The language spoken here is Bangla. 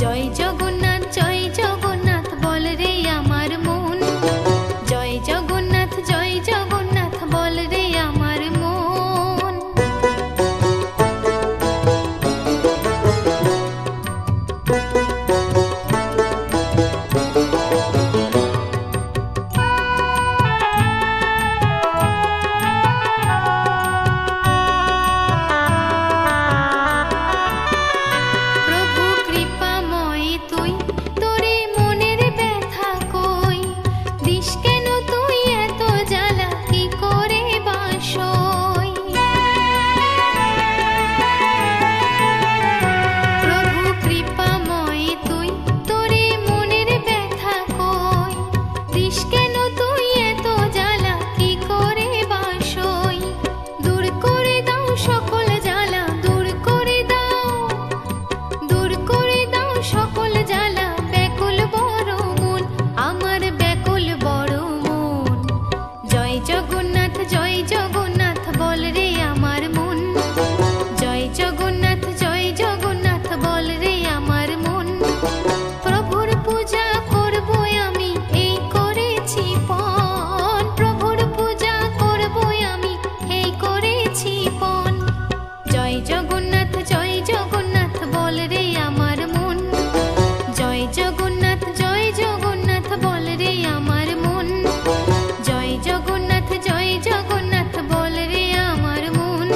জয় জগন্নাথ বল রে আমার মন, জয় জগন্নাথ বল রে আমার মন। জগন্নাথ বল রে আমার মন, জয় জগন্নাথ বল রে আমার মন। প্রভুর পূজা করব আমি এই করেছি পণ, প্রভুর পূজা করব আমি এই করেছি পণ। জয় জগন্নাথ বল রে আমার মন, জয় জগন্নাথ বল রে আমার মন, জয় জগন্নাথ বল রে আমার মন।